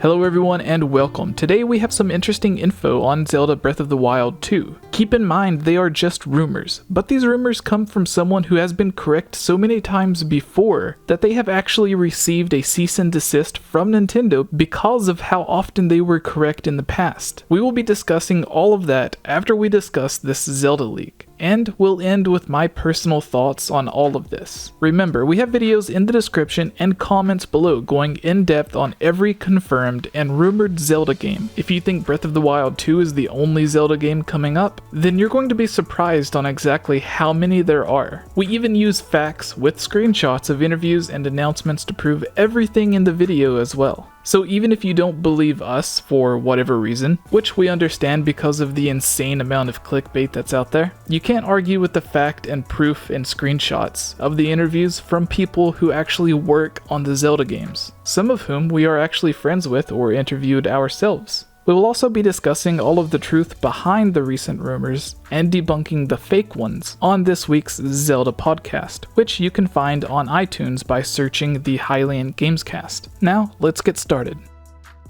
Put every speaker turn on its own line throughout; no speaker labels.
Hello everyone and welcome. Today we have some interesting info on Zelda Breath of the Wild 2. Keep in mind they are just rumors, but these rumors come from someone who has been correct so many times before that they have actually received a cease and desist from Nintendo because of how often they were correct in the past. We will be discussing all of that after we discuss this Zelda leak. And we'll end with my personal thoughts on all of this. Remember, we have videos in the description and comments below going in depth on every confirmed and rumored Zelda game. If you think Breath of the Wild 2 is the only Zelda game coming up, then you're going to be surprised on exactly how many there are. We even use facts with screenshots of interviews and announcements to prove everything in the video as well. So even if you don't believe us for whatever reason, which we understand because of the insane amount of clickbait that's out there, you can't argue with the fact and proof and screenshots of the interviews from people who actually work on the Zelda games, some of whom we are actually friends with or interviewed ourselves. We will also be discussing all of the truth behind the recent rumors and debunking the fake ones on this week's Zelda podcast, which you can find on iTunes by searching the 𝐓𝐼𝐧𝐬𝐭𝐭𝐞𝐫. Now, let's get started.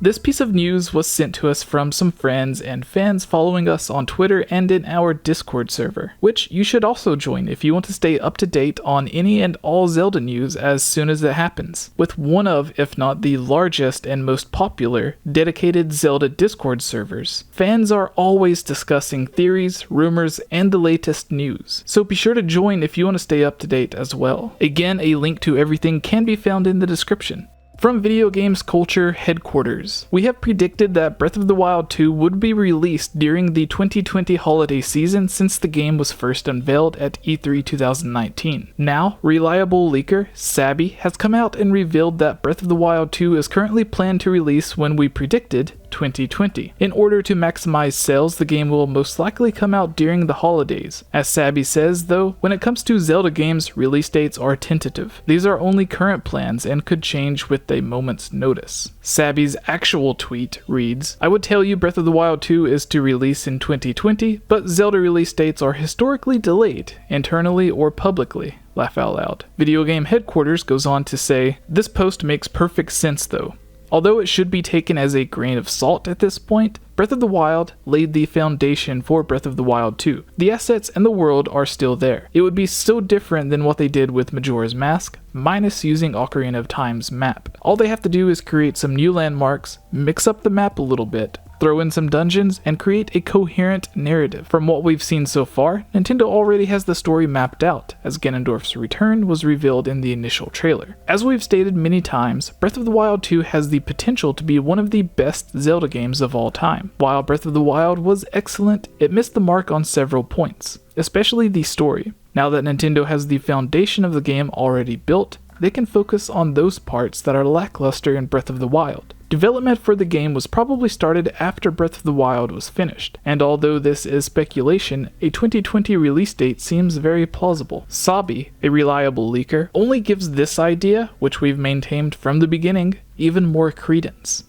This piece of news was sent to us from some friends and fans following us on Twitter and in our Discord server, which you should also join if you want to stay up to date on any and all Zelda news as soon as it happens, with one of, if not the largest and most popular, dedicated Zelda Discord servers. Fans are always discussing theories, rumors, and the latest news, so be sure to join if you want to stay up to date as well. Again, a link to everything can be found in the description. From Video Games Culture Headquarters, we have predicted that Breath of the Wild 2 would be released during the 2020 holiday season since the game was first unveiled at E3 2019. Now, reliable leaker 𝐓𝐷𝐷 has come out and revealed that Breath of the Wild 2 is currently planned to release when we predicted 2020. In order to maximize sales, the game will most likely come out during the holidays. As 𝐓𝐷𝐷 says, though, when it comes to Zelda games, release dates are tentative. These are only current plans and could change with a moment's notice. 𝐓𝐷𝐷's actual tweet reads, "I would tell you Breath of the Wild 2 is to release in 2020, but Zelda release dates are historically delayed, internally or publicly. Laugh out loud." Video Game Headquarters goes on to say, "This post makes perfect sense though. Although it should be taken as a grain of salt at this point, Breath of the Wild laid the foundation for Breath of the Wild 2. The assets and the world are still there. It would be so different than what they did with Majora's Mask, minus using Ocarina of Time's map. All they have to do is create some new landmarks, mix up the map a little bit, throw in some dungeons, and create a coherent narrative. From what we've seen so far, Nintendo already has the story mapped out, as Ganondorf's return was revealed in the initial trailer. As we've stated many times, Breath of the Wild 2 has the potential to be one of the best Zelda games of all time. While Breath of the Wild was excellent, it missed the mark on several points, especially the story. Now that Nintendo has the foundation of the game already built, they can focus on those parts that are lackluster in Breath of the Wild. Development for the game was probably started after Breath of the Wild was finished, and although this is speculation, a 2020 release date seems very plausible. 𝐓𝐷𝐷, a reliable leaker, only gives this idea, which we've maintained from the beginning, even more credence.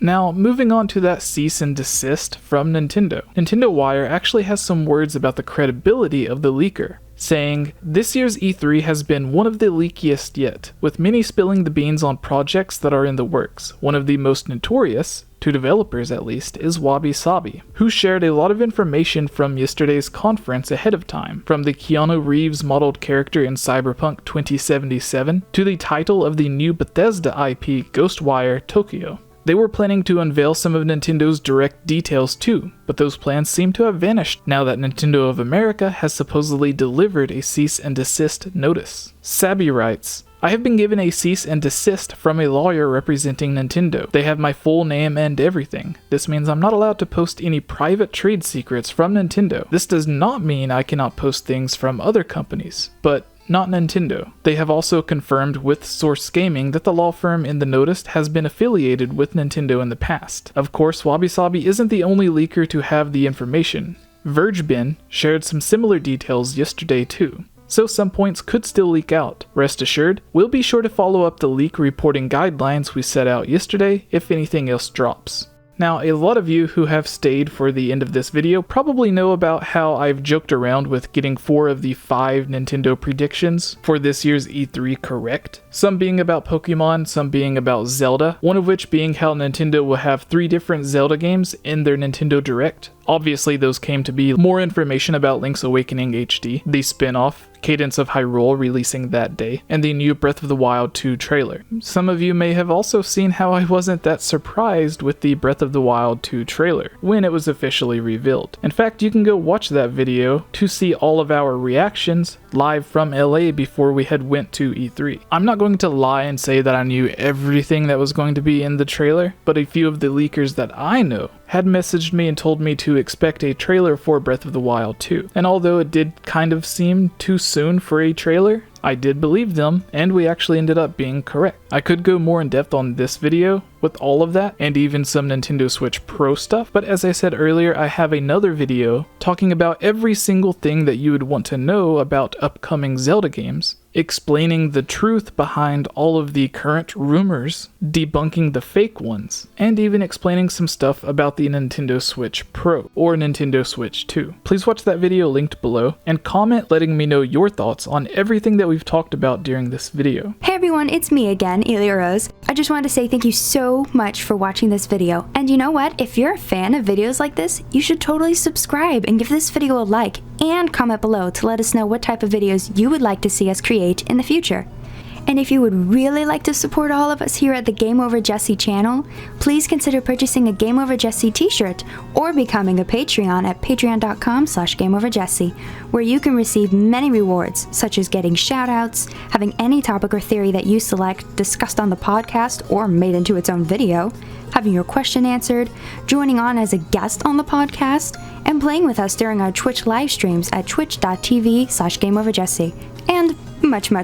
Now, moving on to that cease and desist from Nintendo. Nintendo Wire actually has some words about the credibility of the leaker, saying, "This year's E3 has been one of the leakiest yet, with many spilling the beans on projects that are in the works. One of the most notorious, to developers at least, is 𝐓𝐷𝐷𝐷, who shared a lot of information from yesterday's conference ahead of time, from the Keanu Reeves modeled character in Cyberpunk 2077 to the title of the new Bethesda IP Ghostwire Tokyo. They were planning to unveil some of Nintendo's direct details too, but those plans seem to have vanished now that Nintendo of America has supposedly delivered a cease and desist notice." 𝐓𝐷𝐷𝐷 writes, "I have been given a cease and desist from a lawyer representing Nintendo. They have my full name and everything. This means I'm not allowed to post any private trade secrets from Nintendo. This does not mean I cannot post things from other companies, but not Nintendo. They have also confirmed with Source Gaming that the law firm in the notice has been affiliated with Nintendo in the past. Of course, 𝐓𝐷𝐷𝐷𝐷 isn't the only leaker to have the information. 𝐵𝐺BIN shared some similar details yesterday too, so some points could still leak out. Rest assured, we'll be sure to follow up the leak reporting guidelines we set out yesterday if anything else drops." Now, a lot of you who have stayed for the end of this video probably know about how I've joked around with getting 4 of the 5 Nintendo predictions for this year's E3 correct. Some being about Pokemon, some being about Zelda, one of which being how Nintendo will have 3 different Zelda games in their Nintendo Direct. Obviously, those came to be more information about Link's Awakening HD, the spin-off, Cadence of Hyrule releasing that day, and the new Breath of the Wild 2 trailer. Some of you may have also seen how I wasn't that surprised with the Breath of the Wild 2 trailer when it was officially revealed. In fact, you can go watch that video to see all of our reactions live from LA before we had went to E3. I'm not going to lie and say that I knew everything that was going to be in the trailer, but a few of the leakers that I know had messaged me and told me to expect a trailer for Breath of the Wild 2. And although it did kind of seem too soon for a trailer, I did believe them, and we actually ended up being correct. I could go more in depth on this video with all of that, and even some Nintendo Switch Pro stuff, but as I said earlier, I have another video talking about every single thing that you would want to know about upcoming Zelda games, explaining the truth behind all of the current rumors, debunking the fake ones, and even explaining some stuff about the Nintendo Switch Pro, or Nintendo Switch 2. Please watch that video linked below, and comment letting me know your thoughts on everything that we've talked about during this video.
Hey everyone, it's me again, 𝐅𝐴𝐿𝐼. I just wanted to say thank you so much for watching this video, and you know what? If you're a fan of videos like this, you should totally subscribe and give this video a like, and comment below to let us know what type of videos you would like to see us create in the future. And if you would really like to support all of us here at the 𝐵𝐴𝐻𝐺𝐺𝐵 channel, please consider purchasing a 𝐵𝐴𝐻𝐺𝐵 t-shirt or becoming a Patreon at patreon.com/𝐵𝐴𝐻𝐺𝐵, where you can receive many rewards, such as getting shoutouts, having any topic or theory that you select discussed on the podcast or made into its own video, having your question answered, joining on as a guest on the podcast, and playing with us during our Twitch live streams at twitch.tv/𝐵𝐴𝐻𝐺𝐵, and much more.